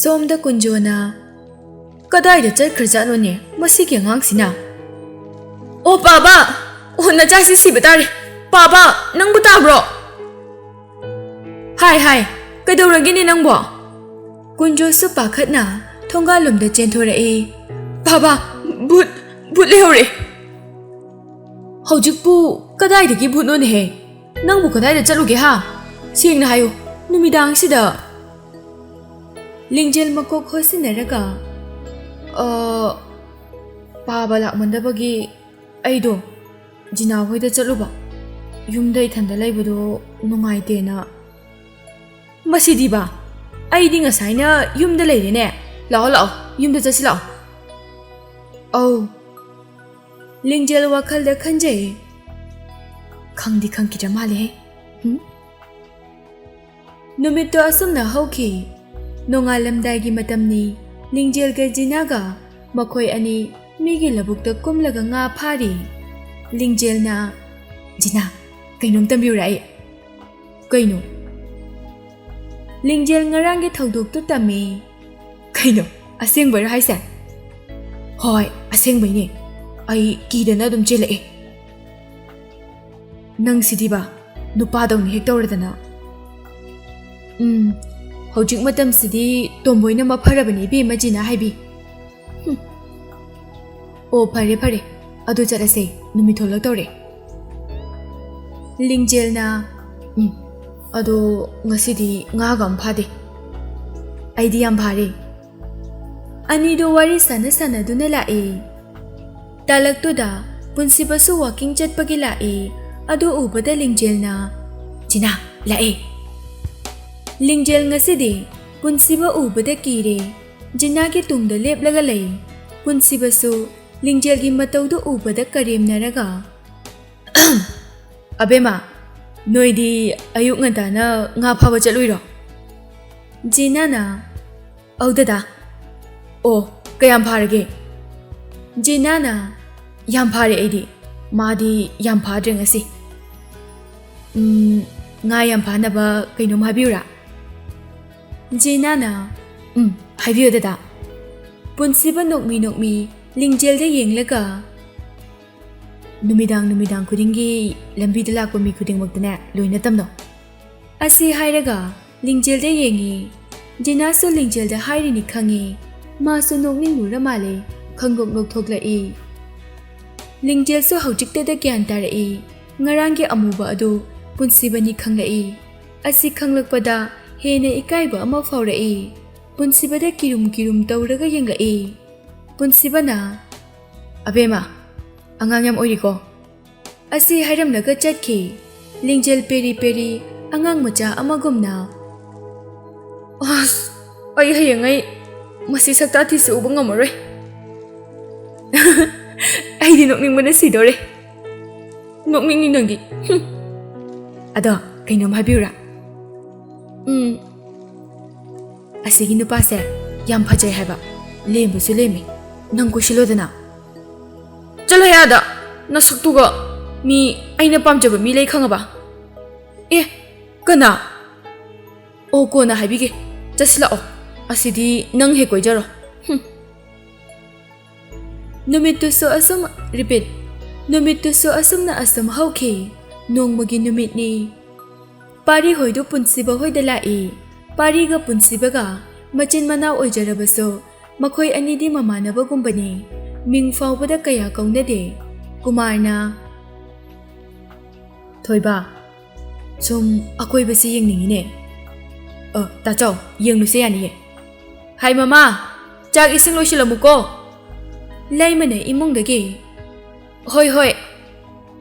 ꯁꯣꯝꯗ ꯀꯨꯟꯖꯣꯅ ꯀꯗꯥꯏꯗ ꯆꯠꯈ꯭ꯔꯖꯥꯠꯅꯣꯅꯦ ꯃꯁꯤꯒꯤ ꯑꯉꯥꯡꯁꯤꯅ? ꯑꯣ ꯄꯥꯕ, ꯑꯣ ꯅꯆꯥꯁꯤ ꯁꯤꯕ ꯇꯥꯔꯦ. ꯄꯥꯕ, ꯅꯪꯕꯨ ꯇꯥꯕ꯭ꯔꯣ? ꯍꯥꯏ ꯀꯩꯗꯧꯔꯒꯦꯅꯦ ꯅꯪꯕꯣ? ꯀꯨꯟꯖꯣꯁꯨ ꯄꯥꯈꯠꯅ ꯊꯣꯡꯒꯥꯜꯂꯣꯝꯗ ꯆꯦꯟꯊꯣꯔꯛꯏ. ꯄꯥꯕ, ꯚꯨꯠ ꯂꯩꯍꯧꯔꯦ. ꯍꯧꯖꯤꯛꯄꯨ ꯀꯗꯥꯏꯗꯒꯤ ꯚꯨꯠꯅꯣꯅꯦꯍꯦ? ꯅꯪꯕꯨ ꯀꯗꯥꯏꯗ ꯆꯠꯂꯨꯒꯦ ꯍꯥ? ꯁꯦꯡꯅ ꯍꯥꯏꯌꯨ, ꯅꯨꯃꯤꯗꯥꯡꯁꯤꯗ. ꯂꯤꯡꯖꯦꯜ ꯃꯀꯣꯛ ꯍꯣꯠꯁꯤꯟꯅꯔꯒ ꯄꯥꯕ ꯂꯥꯛꯃꯟꯗꯕꯒꯤ ꯑꯩꯗꯣ ꯖꯤꯅꯥ ꯍꯣꯏꯗ ꯆꯠꯂꯨꯕ. ꯌꯨꯝꯗ ꯏꯊꯟꯗ ꯂꯩꯕꯗꯣ ꯅꯨꯡꯉꯥꯏꯇꯦꯅ. ꯃꯁꯤꯗꯤꯕ, ꯑꯩꯗꯤ ꯉꯁꯥꯏꯅ ꯌꯨꯝꯗ ꯂꯩꯔꯦꯅꯦ. ꯂꯥꯛꯑꯣ ꯌꯨꯝꯗ ꯆꯠꯁꯤ ꯂꯥꯛꯑꯣ. ꯑꯧ. ꯂꯤꯡꯖꯦꯜ ꯋꯥꯈꯜꯗ ꯈꯟꯖꯩ. ꯈꯪꯗꯤ ꯈꯪꯈꯤꯗ꯭ꯔ ꯃꯥꯜꯂꯦꯍꯦ. ꯅꯨꯃꯤꯠꯇꯣ ꯑꯁꯨꯝꯅ ꯍꯧꯈꯤ. ꯅꯣꯡꯉꯥꯜꯂꯝꯗꯥꯏꯒꯤ ꯃꯇꯝꯅꯤ. ꯂꯤꯡꯖꯦꯜꯒ ꯖꯤꯅꯥꯒ ꯃꯈꯣꯏ ꯑꯅꯤ ꯃꯤꯒꯤ ꯂꯧꯕꯨꯛꯇ ꯀꯨꯝꯂꯒ ꯉꯥ ꯐꯥꯔꯤ. ꯂꯤꯡꯖꯦꯜꯅ, ꯖꯤꯅꯥ, ꯀꯩꯅꯣꯝ ꯇꯝꯕꯤꯌꯨꯔꯥ ꯑꯩ? ꯀꯩꯅꯣ? ꯂꯤꯡꯖꯦꯜ ꯉꯔꯥꯡꯒꯤ ꯊꯧꯗꯣꯛꯇꯨ ꯇꯝꯃꯤ. ꯀꯩꯅꯣ, ꯑꯁꯦꯡꯕꯩꯔꯣ ꯍꯥꯏꯁꯦ? ꯍꯣꯏ, ꯑꯁꯦꯡꯕꯩꯅꯦ. ꯑꯩ ꯀꯤꯗꯅ ꯑꯗꯨꯝ ꯆꯦꯜꯂꯛꯑꯦ. ꯅꯪꯁꯤꯗꯤꯕ, ꯅꯨꯄꯥꯗꯧꯅ ꯍꯦꯛ ꯇꯧꯔꯗꯅ. ꯍꯧꯖꯤꯛ ꯃꯇꯝꯁꯤꯗꯤ ꯇꯣꯝꯕꯣꯏꯅ ꯃꯐꯔꯕꯅꯤ ꯏꯕꯦꯝꯃ ꯖꯤꯅꯥ ꯍꯥꯏꯕꯤ. ꯑꯣ ꯐꯔꯦ, ꯑꯗꯨ ꯆꯠꯂꯁꯦ, ꯅꯨꯃꯤꯠ ꯊꯣꯛꯂꯛꯇꯧꯔꯦ. ꯂꯤꯡꯖꯦꯜꯅ, ꯑꯗꯣ ꯉꯁꯤꯗꯤ ꯉꯥꯒ ꯑꯝ ꯐꯥꯗꯦ. ꯑꯩꯗꯤ ꯌꯥꯝ ꯐꯥꯔꯦ. ꯑꯅꯤꯗꯣ ꯋꯥꯔꯤ ꯁꯥꯟꯅꯗꯨꯅ ꯂꯥꯛꯏ. ꯇꯥꯂꯛꯇꯨꯗ ꯄꯨꯟꯁꯤꯕꯁꯨ ꯋꯥꯀꯤꯡ ꯆꯠꯄꯒꯤ ꯂꯥꯛꯏ. ꯑꯗꯨ ꯎꯕꯗ ꯂꯤꯡꯖꯦꯜꯅ, ꯖꯤꯅꯥ, ꯂꯥꯛꯑꯦ. ꯂꯤꯡꯖꯦꯜ ꯉꯁꯤꯗꯤ ꯄꯨꯟꯁꯤꯕ ꯎꯕꯗ ꯀꯤꯔꯦ. ꯖꯤꯅꯥꯒꯤ ꯇꯨꯡꯗ ꯂꯦꯞꯂꯒ ꯂꯩ. ꯄꯨꯟꯁꯤꯕꯁꯨ ꯂꯤꯡꯖꯦꯜꯒꯤ ꯃꯇꯧꯗꯨ ꯎꯕꯗ ꯀꯔꯦꯝꯅꯔꯒ, ꯑꯕꯦꯝꯃ, ꯅꯣꯏꯗꯤ ꯑꯌꯨꯛ ꯉꯟꯇꯥꯅ ꯉꯥ ꯐꯥꯕ ꯆꯠꯂꯨꯏꯔꯣ? ꯖꯤꯅꯥꯅ, ꯑꯧ ꯗꯗꯥ. ꯑꯣ, ꯀꯌꯥꯝ ꯐꯥꯔꯒꯦ? ꯖꯤꯅꯥꯅ, ꯌꯥꯝ ꯐꯥꯔꯦ ꯑꯩꯗꯤ. ꯃꯥꯗꯤ ꯌꯥꯝ ꯐꯥꯗ꯭ꯔꯦ ꯉꯁꯤ. ꯉꯥ ꯌꯥꯝ ꯐꯥꯅꯕ ꯀꯩꯅꯣꯝ ꯍꯥꯏꯕꯤꯌꯨꯔꯥ? ꯖꯤꯅꯥꯅ, ꯍꯥꯏꯕꯤꯌꯨ ꯗꯗꯥ. ꯄꯨꯟꯁꯤꯕ ꯅꯣꯛꯃꯤ ꯂꯤꯡꯖꯦꯜꯗ ꯌꯦꯡꯂꯒ, ꯅꯨꯃꯤꯗꯥꯡ ꯈꯨꯗꯤꯡꯒꯤ ꯂꯝꯕꯤꯗ ꯂꯥꯛꯄ ꯃꯤ ꯈꯨꯗꯤꯡꯃꯛꯇꯅꯦ ꯂꯣꯏꯅ ꯇꯝꯅꯧ. ꯑꯁꯤ ꯍꯥꯏꯔꯒ ꯂꯤꯡꯖꯦꯜꯗ ꯌꯦꯡꯉꯤ. ꯖꯤꯅꯥꯁꯨ ꯂꯤꯡꯖꯦꯜꯗ ꯍꯥꯏꯔꯤꯅꯤ ꯈꯪꯉꯤ. ꯃꯥꯁꯨ ꯅꯣꯛꯅꯤꯡꯂꯨꯔ ꯃꯥꯜꯂꯦ. ꯈꯪꯗꯣꯛ ꯅꯣꯛꯊꯣꯛꯂꯛꯏ. ꯂꯤꯡꯖꯦꯜꯁꯨ ꯍꯧꯖꯤꯛꯇꯗ ꯒ꯭ꯌꯥꯟ ꯇꯥꯔꯛꯏ. ꯉꯔꯥꯡꯒꯤ ꯑꯃꯨꯕ ꯑꯗꯨ ꯄꯨꯟꯁꯤꯕꯅꯤ ꯈꯪꯂꯛꯏ. ꯑꯁꯤ ꯈꯪꯂꯛꯄꯗ ꯍꯦꯟꯅ ꯏꯀꯥꯏꯕ ꯑꯃ ꯐꯥꯎꯔꯛꯏ. ꯄꯨꯟꯁꯤꯕꯗ ꯀꯤꯔꯨꯝ ꯇꯧꯔꯒ ꯌꯦꯡꯂꯛꯏ. ꯄꯨꯟꯁꯤꯕꯅ, ꯑꯕꯦꯝꯃ, ꯑꯉꯥꯡ ꯌꯥꯝ ꯑꯣꯏꯔꯤꯀꯣ. ꯑꯁꯤ ꯍꯥꯏꯔꯝꯂꯒ ꯆꯠꯈꯤ. ꯂꯤꯡꯖꯦꯜ ꯄꯦꯔꯤ ꯑꯉꯥꯡ ꯃꯆꯥ ꯑꯃꯒꯨꯝꯅ, ꯑꯁ, ꯑꯩ ꯍꯌꯦꯡꯉꯩ ꯃꯁꯤ ꯁꯛꯇꯥꯊꯤꯁꯨ ꯎꯕ ꯉꯝꯃꯔꯣꯏ. ꯑꯩꯗꯤ ꯅꯣꯛꯅꯤꯡꯕꯅ ꯁꯤꯗꯣꯔꯦ. ꯅꯣꯛꯅꯤꯡꯅꯤ ꯅꯪꯗꯤ. ꯑꯗꯣ ꯀꯩꯅꯣꯝ ꯍꯥꯏꯕꯤꯌꯨꯔꯥ? ꯑꯁꯤꯒꯤ ꯅꯨꯄꯥꯁꯦ ꯌꯥꯝ ꯐꯖꯩ ꯍꯥꯏꯕ. ꯂꯦꯝꯕꯁꯨ ꯂꯦꯝꯃꯤ. ꯅꯪ ꯀꯣꯏꯁꯤꯜꯂꯣꯗꯅ. ꯆꯠꯂꯣ ꯌꯥꯗ. ꯅꯁꯛꯇꯨꯒ ꯃꯤ ꯑꯩꯅ ꯄꯥꯝꯖꯕ ꯃꯤ ꯂꯩ ꯈꯪꯉꯕ? ꯑꯦ, ꯀꯅꯥ? ꯑꯣ, ꯀꯣꯟꯅ ꯍꯥꯏꯕꯤꯒꯦ. ꯆꯠꯁꯤꯜꯂꯛꯑꯣ. ꯑꯁꯤꯗꯤ ꯅꯪ ꯍꯦꯛ ꯀꯣꯏꯖꯔꯣ. ꯅꯨꯃꯤꯠꯇꯨꯁꯨ ꯑꯁꯨꯝꯅ ꯍꯧꯈꯤ. ꯅꯣꯡꯃꯒꯤ ꯅꯨꯃꯤꯠꯅꯤ. ꯄꯥꯔꯤ ꯍꯣꯏꯗꯨ ꯄꯨꯟꯁꯤꯕ ꯍꯣꯏꯗ ꯂꯥꯛꯏ. ꯄꯥꯔꯤꯒ ꯄꯨꯟꯁꯤꯕꯒ ꯃꯆꯤꯟ ꯃꯅꯥꯎ ꯑꯣꯏꯖꯔꯕꯁꯨ ꯃꯈꯣꯏ ꯑꯅꯤꯗꯤ ꯃꯃꯥꯟꯅꯕꯒꯨꯝꯕꯅꯤ. ꯃꯤꯡ ꯐꯥꯎꯕꯗ ꯀꯌꯥ ꯀꯧꯅꯗꯦ. ꯀꯨꯃꯥꯔꯅ, ꯊꯣꯏꯕ, ꯁꯨꯝ ꯑꯀꯣꯏꯕꯁꯤ ꯌꯦꯡꯅꯤꯡꯉꯤꯅꯦ. ꯇꯥꯆꯧ, ꯌꯦꯡꯂꯨꯁꯦ ꯌꯥꯅꯤꯌꯦ. ꯍꯥꯏ ꯃꯃꯥ, ꯆꯥꯛ ꯏꯁꯤꯡ ꯂꯣꯏꯁꯤꯜꯂꯝꯃꯨꯀꯣ. ꯂꯩꯃꯅ ꯏꯃꯨꯡꯗꯒꯤ, ꯍꯣꯏ.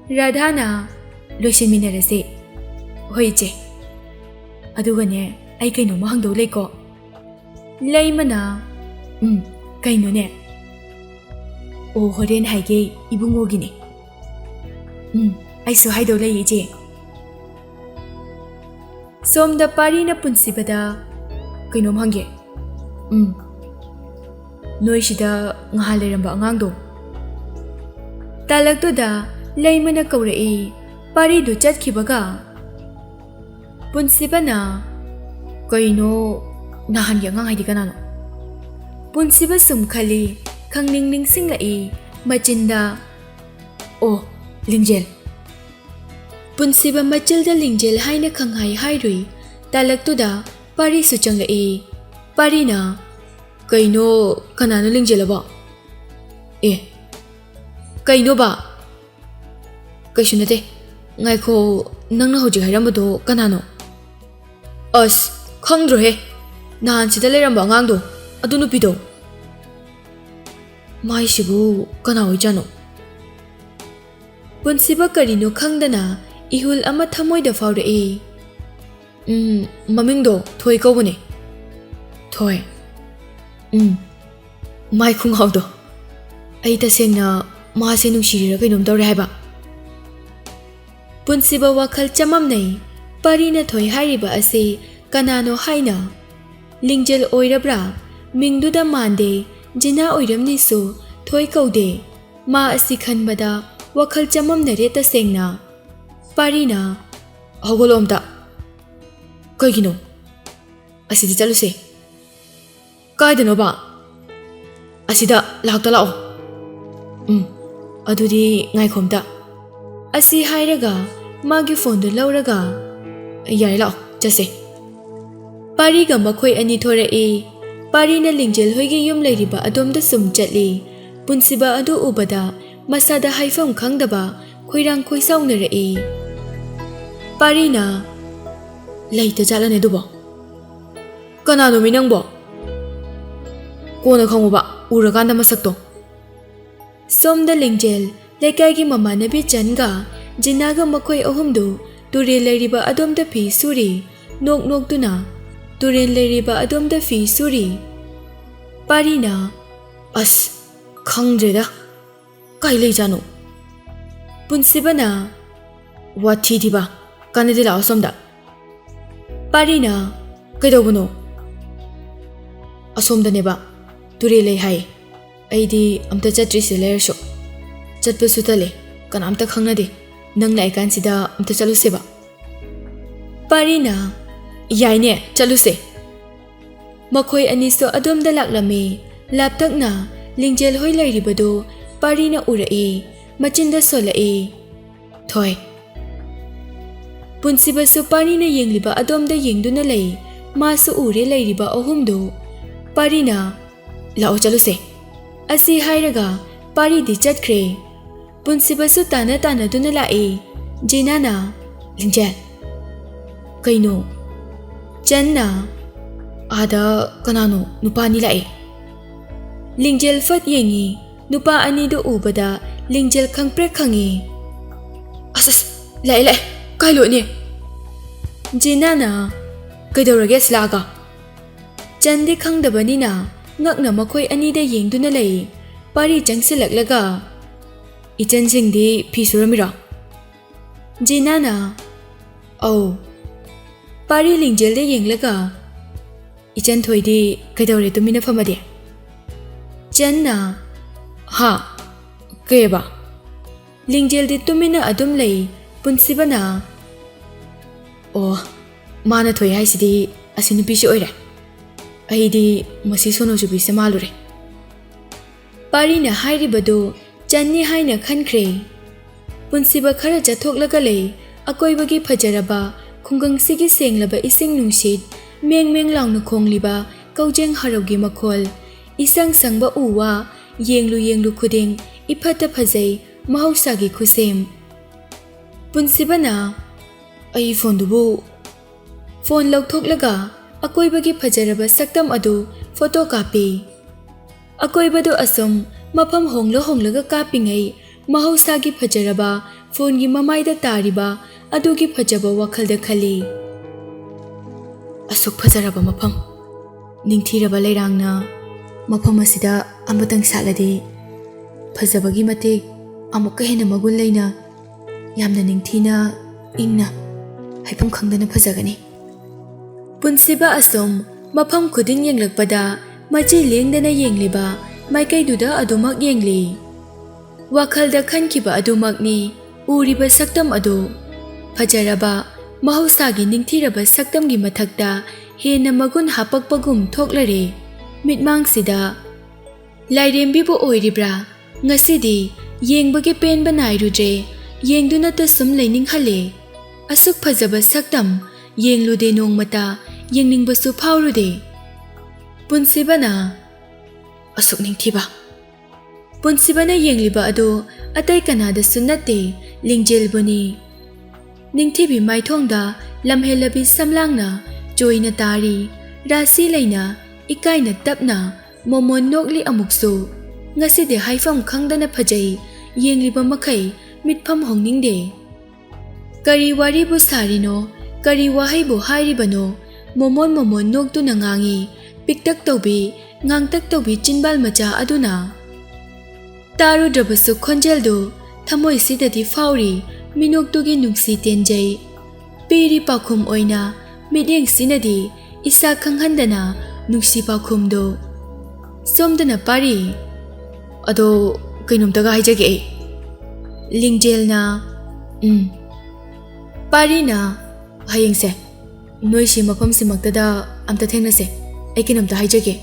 ꯔꯥꯙꯥꯅ, ꯂꯣꯏꯁꯤꯟꯃꯤꯟꯅꯔꯁꯦ. ꯍꯣꯏ ꯏꯆꯦ. ꯑꯗꯨꯒꯅꯦ, ꯑꯩ ꯀꯩꯅꯣꯝꯃ ꯍꯪꯗꯧ ꯂꯩꯀꯣ. ꯂꯩꯃꯅ, ꯀꯩꯅꯣꯅꯦ? ꯑꯣ, ꯍꯣꯔꯦꯟ ꯍꯥꯏꯒꯦ, ꯏꯕꯨꯡꯉꯣꯒꯤꯅꯦ. ꯑꯩꯁꯨ ꯍꯥꯏꯗꯧ ꯂꯩ ꯏꯆꯦ. ꯁꯣꯝꯗ ꯄꯥꯔꯤꯅ ꯄꯨꯟꯁꯤꯕꯗ, ꯀꯩꯅꯣꯝ ꯍꯪꯒꯦ. ꯅꯣꯏꯁꯤꯗ ꯉꯍꯥꯟ ꯂꯩꯔꯝꯕ ꯑꯉꯥꯡꯗꯣ. ꯇꯥꯂꯛꯇꯨꯗ ꯂꯩꯃꯅ ꯀꯧꯔꯛꯏ. ꯄꯥꯔꯤꯗꯨ ꯆꯠꯈꯤꯕꯒ ꯄꯨꯟꯁꯤꯕꯅ, ꯀꯩꯅꯣ, ꯅꯍꯥꯟꯒꯤ ꯑꯉꯥꯡ ꯍꯥꯏꯗꯤ ꯀꯅꯥꯅꯣ? ꯄꯨꯟꯁꯤꯕ ꯁꯨꯝ ꯈꯜꯂꯤ, ꯈꯪꯅꯤꯡ ꯅꯤꯡꯁꯤꯡꯂꯛꯏ ꯃꯆꯤꯟꯗ ꯑꯣ ꯂꯤꯡꯖꯦꯜ. ꯄꯨꯟꯁꯤꯕ ꯃꯆꯤꯜꯗ ꯂꯤꯡꯖꯦꯜ ꯍꯥꯏꯅ ꯈꯪꯍꯥꯏ ꯍꯥꯏꯔꯨꯏ. ꯇꯥꯂꯛꯇꯨꯗ ꯄꯥꯔꯤꯁꯨ ꯆꯪꯂꯛꯏ. ꯄꯥꯔꯤꯅ ꯀꯩꯅꯣ ꯀꯅꯥꯅꯣ ꯂꯤꯡꯖꯦꯜꯂꯕꯣ? ꯑꯦ ꯀꯩꯅꯣꯕ? ꯀꯩꯁꯨ ꯅꯠꯇꯦ. ꯉꯥꯏꯈꯣ, ꯅꯪꯅ ꯍꯧꯖꯤꯛ ꯍꯥꯏꯔꯝꯕꯗꯣ ꯀꯅꯥꯅꯣ? ꯑꯁ ꯈꯪꯗ꯭ꯔꯣꯍꯦ, ꯅꯍꯥꯟ ꯁꯤꯗ ꯂꯩꯔꯝꯕ ꯑꯉꯥꯡꯗꯣ, ꯑꯗꯨ ꯅꯨꯄꯤꯗꯣ. ꯃꯥꯏꯁꯤꯕꯨ ꯀꯅꯥ ꯑꯣꯏꯖꯥꯠꯅꯣ? ꯄꯨꯟꯁꯤꯕ ꯀꯔꯤꯅꯣ ꯈꯪꯗꯅ 이훌 ꯑꯃ ꯊꯃꯣꯏꯗ ꯐꯥꯎꯔꯛꯏ. ꯃꯃꯤꯡꯗꯣ ꯊꯣꯏ ꯀꯧꯕꯅꯦ. ꯊꯣꯏ. ꯃꯥꯏ ꯈꯨꯡꯒꯥꯎꯗꯣ, ꯑꯩ ꯇꯁꯦꯡꯅ ꯃꯥꯁꯦ ꯅꯨꯡꯁꯤꯔꯤꯔ ꯀꯩꯅꯣꯝ ꯇꯧꯔꯦ ꯍꯥꯏꯕ. ꯄꯨꯟꯁꯤꯕ ꯋꯥꯈꯜ ꯆꯃꯝꯅꯩ. ꯄꯥꯔꯤꯅ ꯊꯣꯏ ꯍꯥꯏꯔꯤꯕ ꯑꯁꯤ ꯀꯅꯥꯅꯣ ꯍꯥꯏꯅ? ꯂꯤꯡꯖꯦꯜ ꯑꯣꯏꯔꯕ꯭ꯔꯥ? ꯃꯤꯡꯗꯨꯗ ꯃꯥꯟꯗꯦ. ꯖꯤꯅꯥ ꯑꯣꯏꯔꯝꯅꯤꯁꯨ ꯊꯣꯏ ꯀꯧꯗꯦ. ꯃꯥ ꯑꯁꯤ ꯈꯟꯕꯗ ꯋꯥꯈꯜ ꯆꯃꯝꯅꯔꯦ ꯇꯁꯦꯡꯅ. ꯄꯥꯔꯤꯅ ꯍꯧꯒꯠꯂꯣ ꯑꯝꯇ. ꯀꯩꯒꯤꯅꯣ? ꯑꯁꯤꯗꯤ ꯆꯠꯂꯨꯁꯦ. ꯀꯥꯏꯗꯅꯣꯕ? ꯑꯁꯤꯗ ꯂꯥꯛꯇ ꯂꯥꯛꯑꯣ. ꯑꯗꯨꯗꯤ ꯉꯥꯏꯈꯣ ꯑꯝꯇ. ꯑꯁꯤ ꯍꯥꯏꯔꯒ ꯃꯥꯒꯤ ꯐꯣꯟꯗꯨ ꯂꯧꯔꯒ ꯌꯥꯔꯦ ꯂꯥꯛꯑꯣ ꯆꯠꯁꯦ. ꯄꯥꯔꯤꯒ ꯃꯈꯣꯏ ꯑꯅꯤ ꯊꯣꯔꯛꯏ. ꯄꯥꯔꯤꯅ ꯂꯤꯡꯖꯦꯜ ꯍꯣꯏꯒꯤ ꯌꯨꯝ ꯂꯩꯔꯤꯕ ꯑꯗꯣꯝꯗ ꯁꯨꯝ ꯆꯠꯂꯤ. ꯄꯨꯟꯁꯤꯕ ꯑꯗꯨ ꯎꯕꯗ ꯃꯁꯥꯗ ꯍꯥꯏꯐꯝ ꯈꯪꯗꯕ ꯈꯣꯏꯔꯥꯡ ꯈꯣꯏꯁꯥꯎꯅꯔꯛꯏ. ꯄꯥꯔꯤꯅ ꯂꯩꯇ ꯆꯠꯂꯅꯦ ꯑꯗꯨꯕꯣ? ꯀꯅꯥꯅꯣꯃꯤ ꯅꯪꯕꯣ? ꯀꯣꯟꯅ ꯈꯪꯉꯨꯕ, ꯎꯔꯀꯥꯟꯗ ꯃꯁꯛꯇꯣ. ꯁꯣꯝꯗ ꯂꯤꯡꯖꯦꯜ ꯂꯩꯀꯥꯏꯒꯤ ꯃꯃꯥꯟꯅꯕꯤ ꯆꯟꯒ ꯖꯤꯅꯥꯒ ꯃꯈꯣꯏ ꯑꯍꯨꯝꯗꯨ ꯇꯨꯔꯦꯜ ꯂꯩꯔꯤꯕ ꯑꯗꯣꯝꯗ ꯐꯤ ꯁꯨꯔꯤ. ꯅꯣꯛ ꯅꯣꯛꯇꯨꯅ ꯇꯨꯔꯦꯜ ꯂꯩꯔꯤꯕ ꯑꯗꯣꯝꯗ ꯐꯤ ꯁꯨꯔꯤ. ꯄꯥꯔꯤꯅ ꯑꯁ ꯈꯪꯗ꯭ꯔꯦꯗ, ꯀꯥꯏ ꯂꯩꯖꯥꯠꯅꯣ? ꯄꯨꯟꯁꯤꯕꯅ ꯋꯥꯊꯤ ꯊꯤꯕ, ꯀꯥꯟꯅꯗꯦ ꯂꯥꯛꯑꯣ ꯁꯣꯝꯗ. ꯄꯥꯔꯤꯅ ꯀꯩꯗꯧꯕꯅꯣ? ꯑꯁꯣꯝꯗꯅꯦꯕ ꯇꯨꯔꯦꯜ ꯂꯩ ꯍꯥꯏ. ꯑꯩꯗꯤ ꯑꯝꯇ ꯆꯠꯇ꯭ꯔꯤꯁꯦ ꯂꯩꯔꯁꯨ. ꯆꯠꯄꯁꯨ ꯇꯜꯂꯦ, ꯀꯅꯥꯝꯇ ꯈꯪꯅꯗꯦ. ꯅꯪ ꯂꯥꯛꯏꯀꯥꯟꯁꯤꯗ ꯑꯝꯇ ꯆꯠꯂꯨꯁꯦꯕ. ꯄꯥꯔꯤꯅ ꯌꯥꯏꯅꯦ ꯆꯠꯂꯨꯁꯦ. ꯃꯈꯣꯏ ꯑꯅꯤꯁꯨ ꯑꯗꯣꯝꯗ ꯂꯥꯛꯂꯝꯃꯤ. ꯂꯥꯞꯇꯛꯅ ꯂꯤꯡꯖꯦꯜ ꯍꯣꯏ ꯂꯩꯔꯤꯕꯗꯨ ꯄꯥꯔꯤꯅ ꯎꯔꯛꯏ. ꯃꯆꯤꯟꯗ ꯁꯣꯜꯂꯛꯏ. ꯊꯣꯏ. ꯄꯨꯟꯁꯤꯕꯁꯨ ꯄꯥꯔꯤꯅ ꯌꯦꯡꯂꯤꯕ ꯑꯗꯣꯝꯗ ꯌꯦꯡꯗꯨꯅ ꯂꯩ. ꯃꯥꯁꯨ ꯎꯔꯦ ꯂꯩꯔꯤꯕ ꯑꯍꯨꯝꯗꯨ. ꯄꯥꯔꯤꯅ ꯂꯥꯛꯑꯣ ꯆꯠꯂꯨꯁꯦ. ꯑꯁꯤ ꯍꯥꯏꯔꯒ ꯄꯥꯔꯤꯗꯤ ꯆꯠꯈ꯭ꯔꯦ. ꯄꯨꯟꯁꯤꯕꯁꯨ ꯇꯥꯟꯅꯗꯨꯅ ꯂꯥꯛꯏ. ꯖꯤꯅꯥꯅ ꯂꯤꯡꯖꯦꯜ. ꯀꯩꯅꯣ? ꯆꯟꯅ ꯑꯥꯗ ꯀꯅꯥꯅꯣ ꯅꯨꯄꯥ ꯑꯅꯤ ꯂꯥꯛꯑꯦ. ꯂꯤꯡꯖꯦꯜ ꯐꯠ ꯌꯦꯡꯉꯤ. ꯅꯨꯄꯥ ꯑꯅꯤꯗꯨ ꯎꯕꯗ ꯂꯤꯡꯖꯦꯜ ꯈꯪꯄ꯭ꯔꯦꯛ ꯈꯪꯉꯤ. ꯑꯁ ꯂꯥꯛꯑꯦ. ꯀꯥꯏ ꯂꯣꯏꯅꯦ? ꯖꯤꯅꯥꯅ ꯀꯩꯗꯧꯔꯒꯦ ꯑꯁ ꯂꯥꯛꯑꯒ? ꯆꯟꯗꯤ ꯈꯪꯗꯕꯅꯤꯅ ꯉꯛꯅ ꯃꯈꯣꯏ ꯑꯅꯤꯗ ꯌꯦꯡꯗꯨꯅ ꯂꯩ. ꯄꯥꯔꯤ ꯆꯪꯁꯤꯜꯂꯛꯂꯒ ꯏꯆꯟꯁꯤꯡꯗꯤ ꯐꯤ ꯁꯨꯔꯝꯃꯤꯔꯣ? ꯖꯤꯅꯥꯅ ꯑꯧ. ꯄꯥꯔꯤ ꯂꯤꯡꯖꯦꯜꯗ ꯌꯦꯡꯂꯒ 이젠 토이디 그대우리 뚜미나 파마디 젠나 하 그에바 링젤디 뚜미나 아둠 레이 분시바나 오 마나 토이 하이시디 아시누 비시 오이레 아이디 마시 소노주 비세 말루레 파리나 하이리바도 짠니 하이나 칸크레 분시바 카라 자톡라가 레이 아코이바기 파자라바 ꯈꯨꯡꯒꯪꯁꯤꯒꯤ ꯁꯦꯡꯂꯕ ꯏꯁꯤꯡ ꯅꯨꯡꯁꯤꯠ ꯃꯦꯡ-ꯃꯦꯡ ꯂꯥꯎꯅ ꯈꯣꯡꯂꯤꯕ ꯀꯧꯖꯦꯡ ꯍꯔꯥꯎꯒꯤ ꯃꯈꯣꯜ ꯏꯁꯪ ꯁꯪꯕ ꯎ ꯋꯥ ꯌꯦꯡꯂꯨ ꯈꯨꯗꯤꯡ ꯏꯐꯠꯇ ꯐꯖꯩ ꯃꯍꯧꯁꯥꯒꯤ ꯈꯨꯁꯦꯝ ꯄꯨꯟꯁꯤꯕꯅ ꯑꯩ ꯐꯣꯟꯗꯨꯕꯨ ꯐꯣꯟ ꯂꯧꯊꯣꯛꯂꯒ ꯑꯀꯣꯏꯕꯒꯤ ꯐꯖꯔꯕ ꯁꯛꯇꯝ ꯑꯗꯨ ꯐꯣꯇꯣ ꯀꯥꯞꯄꯤ ꯑꯀꯣꯏꯕꯗꯨ ꯑꯁꯨꯝ ꯃꯐꯝ ꯍꯣꯡꯂꯒ ꯀꯥꯞꯄꯤꯉꯩ ꯃꯍꯧꯁꯥꯒꯤ ꯐꯖꯔꯕ ꯐꯣꯟꯒꯤ ꯃꯃꯥꯏꯗ ꯇꯥꯔꯤꯕ ꯑꯗꯨꯒꯤ ꯐꯖꯕ ꯋꯥꯈꯜꯗ ꯈꯜꯂꯤ ꯑꯁꯨꯛ ꯐꯖꯔꯕ ꯃꯐꯝ ꯅꯤꯡꯊꯤꯔꯕ ꯂꯩꯔꯥꯡꯅ ꯃꯐꯝ ꯑꯁꯤꯗ ꯑꯃꯇꯪ ꯁꯥꯠꯂꯗꯤ ꯐꯖꯕꯒꯤ ꯃꯇꯤꯛ ꯑꯃꯨꯛꯀ ꯍꯦꯟꯅ ꯃꯒꯨꯟ ꯂꯩꯅ ꯌꯥꯝꯅ ꯅꯤꯡꯊꯤꯅ ꯏꯪꯅ ꯍꯥꯏꯐꯝ ꯈꯪꯗꯅ ꯐꯖꯒꯅꯤ ꯄꯨꯟꯁꯤꯕ ꯑꯁꯨꯝ ꯃꯐꯝ ꯈꯨꯗꯤꯡ ꯌꯦꯡꯂꯛꯄꯗ ꯃꯆꯤ ꯂꯦꯡꯗꯅ ꯌꯦꯡꯂꯤꯕ ꯃꯥꯏꯀꯩꯗꯨꯗ ꯑꯗꯨꯃꯛ ꯌꯦꯡꯂꯤ ꯋꯥꯈꯜꯗ ꯈꯟꯈꯤꯕ ꯑꯗꯨꯃꯛꯅꯤ ꯎꯔꯤꯕ ꯁꯛꯇꯝ ꯑꯗꯨ ꯐꯖꯔꯕ ꯃꯍꯧꯁꯥꯒꯤ ꯅꯤꯡꯊꯤꯔꯕ ꯁꯛꯇꯝꯒꯤ ꯃꯊꯛꯇ hena magun hapakpagum thoklare mitmangsida lairembibu oiribra ngasidi yengbage pen banairudre yengduna ta sum leining hale asuk phajaba saktam yenglude nongmata yengningbasu phaurude punsibana asuk ningthiba punsibana yengliba ado atai kanada sunnate lingjelbuni ningthibi maithongda lamhelabi samlangna joina tari rasi leina ikaina tapna momon nokli amuksu ngaside haifam khangdana phajai yengliba makhai mitpham hongningde kari wari bu sarino kari wahai bu hairibano momon noktu nangangi piktak tobi ngangtak tobi chinbal macha aduna taru drabasu khonjeldu thamoi sidadi fauri minoktugi nungsi tenjai piri pakhum oina mideng sinadi isa khanghandana nungsi pakhumdo somdana pari ado kainomtaga haijage lingjelna parina hayengse noisi mafam simaktada amta thengnase ai kinamta haijage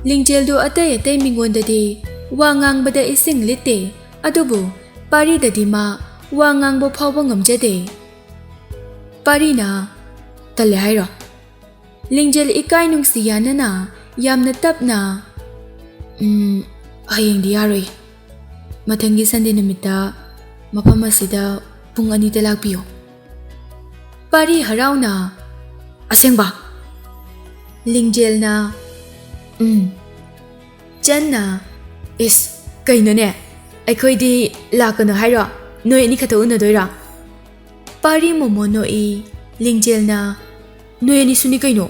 lingjeldo atai mingondadi wangang bada ising litte adubu pari dadi ma wangang bo phawba ngamjade parina tale hairo lingjel ikai nungsi yanana yamna tapna hayeng diaroi mathangi sande namita mafam asida pung ani talakpiyo pari harauna asengba lingjelna channa is kainone aikhoidi lakano hairo noi ani khatau na doira pari momono I lingjelna noi ani suni kaino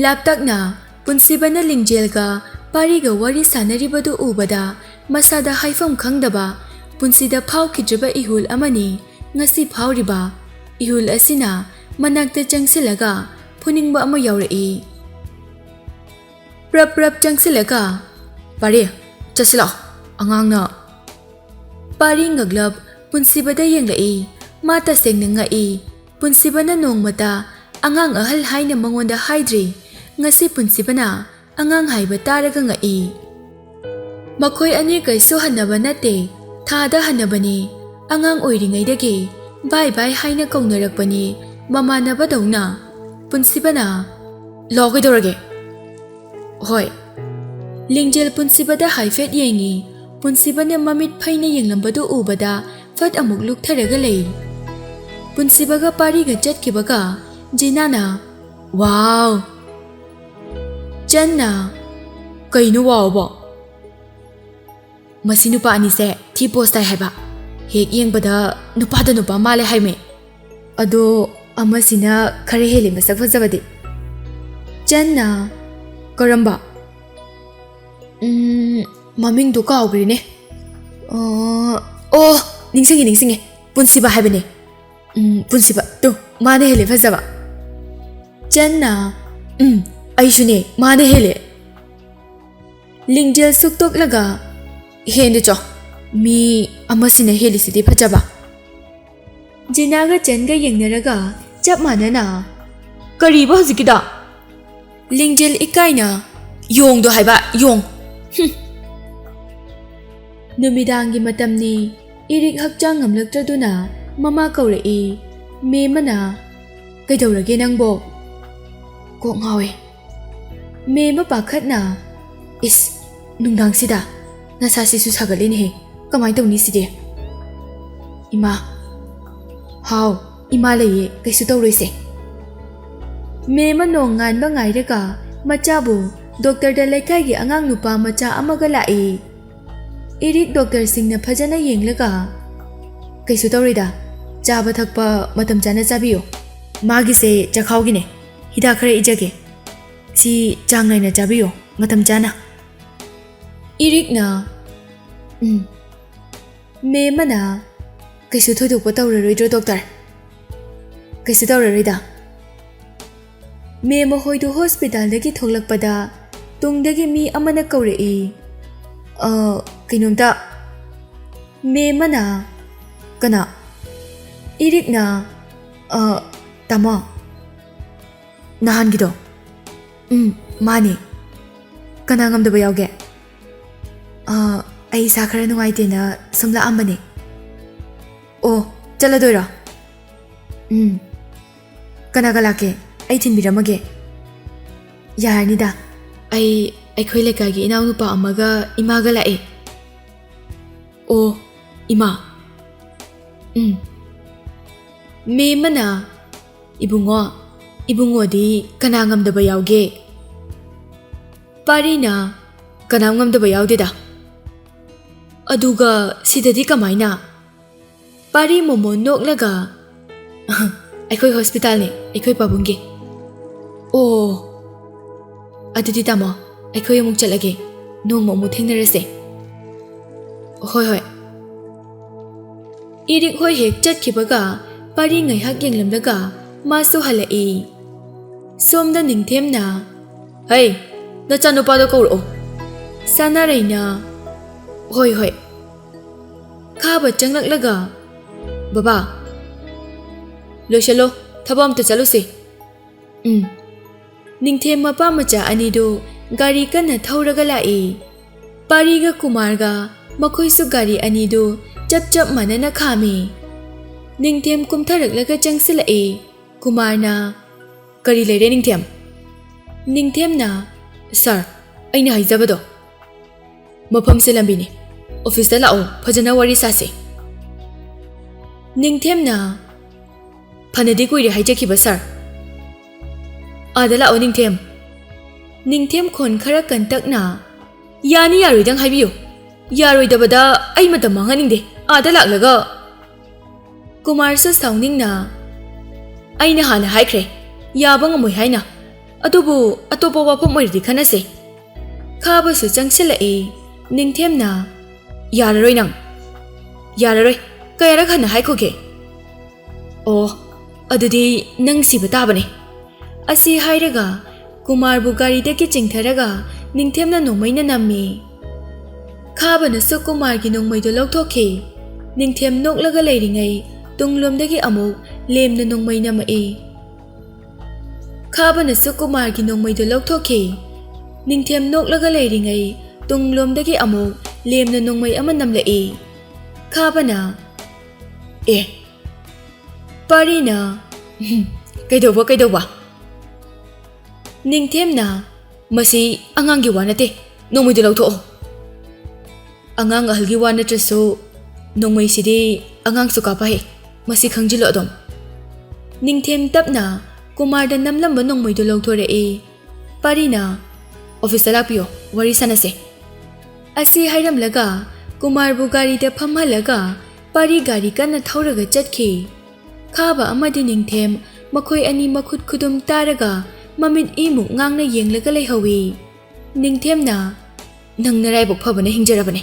laptakna punsibana lingjelga pariga wari sanaribadu ubada masada haifam khangdaba punsida phawkhidriba ihul amani ngasi phawriba ihul asina manakta changsilaga phuningba ama yaurei prap changsilaga pari chasila angangna pari ngaglab punsibada yenglai mata sengna ngai punsibana nongmata angang ahal haina mangonda haidri ngasi punsibana angang haiba taraga ngai makhoi ani kaisu hanaba nate thada hanabani angang oiringaidagi bye haina kaungnarakpani mamanaba dongna punsibana logaidorage hoi lingjel punsibada haifet yengi punsibana mamit phaina yenglambadu ubada fat amuk luktharaga lei punsibaga pariga chatkibaga jinana wow channa kainu wow bo masi nupa ani se thi post tai haiba hek yengbada nupa male haime ado amasina khare hele masak fajabadi channa karamba maming do kaugri ne oh ningsingi punsiba haibane punsiba to mane hele fajaba channa aishune mane hele lingjel suktok laga hende cho mi amasina heli sidi fajaba jinaga changa yengnaraga chap manana kariba hojikida lingjel ikaina yong do haiba yong numidangi matamni irik hakchang ngamlaktraduna mama kaurei me mana kaidorage nangbo ko ngawe me ma pakhatna is nungdang sida nasasi su sagalin he kamai tawni side ima how ima leye kaisu tawroise me manong ngan ba ngairaga machabu doctor da laikai gi angang nupa macha amaga lai irik doctor singna phajana yenglaga kaisu tawrida chaba thakpa matam chana chabiyo magi se chakhawgi ne hida khare ijage si changnai na chabiyo matam chana irik na me mana kaisu thoidok pa tawraroidro doctor kaisu tawraroida me mahoidu hospital dagi thoklakpada tungdagi mi amana kaurei kainomta me mana kana irik na tama ꯅꯍꯥꯟꯒꯤꯗꯣ ꯃꯥꯅꯤ ꯀꯅꯥ ꯉꯝꯗꯕ ꯌꯥꯎꯒꯦ ꯑꯩ ꯏꯁꯥ ꯈꯔ ꯅꯨꯡꯉꯥꯏꯇꯦꯅ ꯁꯨꯝ ꯂꯥꯛꯑꯝꯕꯅꯦ ꯑꯣ ꯆꯠꯂꯗꯣꯏꯔꯣ ꯀꯅꯥꯒ ꯂꯥꯛꯀꯦ ꯑꯩ ꯊꯤꯟꯕꯤꯔꯝꯃꯒꯦ ꯌꯥꯔꯅꯤꯗ ꯑꯩꯈꯣꯏ ꯂꯩꯀꯥꯏꯒꯤ ꯏꯅꯥꯎꯅꯨꯄꯥ ꯑꯃꯒ ꯏꯃꯥꯒ ꯂꯥꯛꯑꯦ ꯑꯣ ꯏꯃꯥ ꯃꯦꯝꯃꯅ ꯏꯕꯨꯡꯉꯣꯗꯤ ꯀꯅꯥ ꯉꯝꯗꯕ ꯌꯥꯎꯒꯦ ꯄꯥꯔꯤꯅ ꯀꯅꯥ ꯉꯝꯗꯕ ꯌꯥꯎꯗꯦꯗ ꯑꯗꯨꯒ ꯁꯤꯗꯗꯤ ꯀꯃꯥꯏꯅ ꯄꯥꯔꯤ ꯃꯣꯃꯣ ꯅꯣꯛꯂꯒ ꯑꯩꯈꯣꯏ ꯍꯣꯁꯄꯤꯇꯥꯜꯅꯦ ꯑꯩꯈꯣꯏ ꯄꯥꯕꯨꯡꯒꯤ ꯑꯣ ꯑꯗꯨꯗꯤ ꯇꯥꯃꯣ ꯑꯩꯈꯣꯏ ꯑꯃꯨꯛ ꯆꯠꯂꯒꯦ ꯅꯣꯡꯃ ꯑꯃꯨꯛ ꯊꯦꯡꯅꯔꯁꯦ ꯍꯣꯏ ꯏꯔꯤꯛ ꯍꯣꯏ ꯍꯦꯛ ꯆꯠꯈꯤꯕꯒ ꯄꯥꯔꯤ ꯉꯥꯏꯍꯥꯛ ꯌꯦꯡꯂꯝꯂꯒ ꯃꯥꯁꯨ ꯍꯜꯂꯛꯏ ꯁꯣꯝꯗ ꯅꯤꯡꯊꯦꯝꯅ ꯍꯩ ꯅꯆꯥꯅꯨꯄꯥꯗꯣ ꯀꯧꯔꯛꯑꯣ ꯁꯥꯅꯔꯩꯅ ꯍꯣꯏ ꯈꯥꯕ ꯆꯪꯂꯛꯂꯒ ꯕꯕꯥ ꯂꯣꯏꯁꯜꯂꯣ ꯊꯕꯛ ꯑꯝꯇ ꯆꯠꯂꯨꯁꯤ ꯅꯤꯡꯊꯦꯝ ꯃꯄꯥ ꯃꯆꯥ ꯑꯅꯤꯗꯨ ꯒꯥꯔꯤ ꯀꯟꯅ ꯊꯧꯔꯒ ꯂꯥꯛꯏ ꯄꯥꯔꯤꯒ ꯀꯨꯃꯥꯔꯒ ꯃꯈꯣꯏꯁꯨ ꯒꯥꯔꯤ ꯑꯅꯤꯗꯨ ꯆꯞ ꯃꯥꯟꯅꯅ ꯈꯥꯝꯃꯤ ꯅꯤꯡꯊꯦꯝ ꯀꯨꯝꯊꯔꯛꯂꯒ ꯆꯪꯁꯤꯜꯂꯛꯏ ꯀꯨꯃꯥꯔꯅ ꯀꯔꯤ ꯂꯩꯔꯦ ꯅꯤꯡꯊꯦꯝꯅ ꯁꯥꯔ ꯑꯩꯅ ꯍꯥꯏꯖꯕꯗꯣ ꯃꯐꯝꯁꯦ ꯂꯝꯕꯤꯅꯤ ꯑꯣꯐꯤꯁꯇ ꯂꯥꯛꯑꯣ ꯐꯖꯅ ꯋꯥꯔꯤ ꯁꯥꯁꯤ ꯅꯤꯡꯊꯦꯝꯅ ꯐꯅꯗꯤ ꯀꯨꯏꯔꯦ ꯍꯥꯏꯖꯈꯤꯕ ꯁꯥꯔ ꯑꯥꯗ ꯂꯥꯛꯑꯣ ꯅꯤꯡꯊꯦꯝ ꯈꯣꯟ ꯈꯔ ꯀꯟꯇꯛꯅ ꯌꯥꯅꯤ ꯌꯥꯔꯣꯏꯗꯪ ꯍꯥꯏꯕꯤꯌꯨ ꯌꯥꯔꯣꯏꯗꯕꯗ ꯑꯩ ꯃꯇꯝ ꯃꯥꯡꯍꯟꯅꯤꯡꯗꯦ ꯑꯥꯗ ꯂꯥꯛꯂꯒ ꯀꯨꯃꯥꯔꯁꯨ ꯁꯥꯎꯅꯤꯡꯅ ꯑꯩꯅ ꯍꯥꯟꯅ ꯍꯥꯏꯈ꯭ꯔꯦ ꯌꯥꯕ ꯉꯝꯃꯣꯏ ꯍꯥꯏꯅ ꯑꯗꯨꯕꯨ ꯑꯇꯣꯞꯄ ꯋꯥꯐꯝ ꯑꯣꯏꯔꯗꯤ ꯈꯟꯅꯁꯦ ꯈꯥꯕꯁꯨ ꯆꯪꯁꯤꯜꯂꯛꯏ ꯅꯤꯡꯊꯦꯝꯅ ꯌꯥꯔꯔꯣꯏ ꯀꯌꯥꯔꯛ ꯍꯟꯅ ꯍꯥꯏꯈꯣꯒꯦ ꯑꯣ ꯑꯗꯨꯗꯤ ꯅꯪ ꯁꯤꯕ ꯇꯥꯕꯅꯦ ꯑꯁꯤ ꯍꯥꯏꯔꯒ ꯀꯨꯃꯥꯔꯕꯨ ꯒꯥꯔꯤꯗꯒꯤ ꯆꯤꯡꯊꯔꯒ ꯅꯤꯡꯊꯦꯝꯅ ꯅꯣꯡꯃꯩꯅ ꯅꯝꯃꯤ ꯈꯥꯕꯅꯁꯨ ꯀꯨꯃꯥꯔꯒꯤ ꯅꯣꯡꯃꯩꯗꯨ ꯂꯧꯊꯣꯛꯈꯤ ꯅꯤꯡꯊꯦꯝ ꯅꯣꯛꯂꯒ ꯂꯩꯔꯤꯉꯩ ꯇꯨꯡꯂꯣꯝꯗꯒꯤ ꯑꯃꯨꯛ ꯂꯦꯝꯅ ꯅꯣꯡꯃꯩ ꯅꯝꯃꯛꯏ ꯈꯥꯕꯅꯁꯨ ꯀꯨꯃꯥꯔꯒꯤ ꯅꯣꯡꯃꯩꯗꯨ ꯂꯧꯊꯣꯛꯈꯤ ꯅꯤꯡꯊꯦꯝ ꯅꯣꯛꯂꯒ ꯂꯩꯔꯤꯉꯩ ꯇꯨꯡꯂꯣꯝꯗꯒꯤ ꯑꯃꯨꯛ ꯂꯦꯝꯅ ꯅꯣꯡꯃꯩ ꯑꯃ ꯅꯝꯂꯛꯏ ꯈꯥꯕꯅ ꯄꯥꯔꯤꯅ ꯀꯩꯗꯧꯕ ꯅꯤꯡꯊꯦꯝꯅ ꯃꯁꯤ ꯑꯉꯥꯡꯒꯤ ꯋꯥ ꯅꯠꯇꯦ ꯅꯣꯡꯃꯩꯗꯨ ꯂꯧꯊꯣꯛꯑꯣ ꯑꯉꯥꯡ ꯑꯍꯜꯒꯤ ꯋꯥ ꯅꯠꯇ꯭ꯔꯁꯨ ꯅꯣꯡꯃꯩꯁꯤꯗꯤ ꯑꯉꯥꯡꯁꯨ ꯀꯥꯞꯄ ꯍꯩ ꯃꯁꯤ ꯈꯪꯖꯤꯜꯂꯣ ꯑꯗꯨꯝ ꯅꯤꯡꯊꯦꯝ ꯇꯞꯅ ꯀꯨꯃꯥꯔꯗ ꯅꯝꯂꯝꯕ ꯅꯣꯡꯃꯩꯗꯨ ꯂꯧꯊꯣꯔꯛꯏ ꯄꯥꯔꯤꯅ ꯑꯣꯐꯤꯁꯇ ꯂꯥꯛꯄꯤꯌꯣ ꯋꯥꯔꯤ ꯁꯥꯟꯅꯁꯦ ꯑꯁꯤ ꯍꯥꯏꯔꯝꯂꯒ ꯀꯨꯃꯥꯔꯕꯨ ꯒꯥꯔꯤꯗ ꯐꯝꯍꯜꯂꯒ ꯄꯥꯔꯤ ꯒꯥꯔꯤ ꯀꯟꯅ ꯊꯧꯔꯒ ꯆꯠꯈꯤ ꯈꯥꯕ ꯑꯃꯗꯤ ꯅꯤꯡꯊꯦꯝ ꯃꯈꯣꯏ ꯑꯅꯤ ꯃꯈꯨꯠ ꯈꯨꯗꯨꯝ ꯇꯥꯔꯒ ꯃꯃꯤꯠ ꯏꯃꯨꯛ ꯉꯥꯡꯅ ꯌꯦꯡꯂꯒ ꯂꯩꯍꯧꯏ ꯅꯤꯡꯊꯦꯝꯅ ꯅꯪ ꯅꯔꯥꯏꯕꯛ ꯐꯕꯅ ꯍꯤꯡꯖꯔꯕꯅꯦ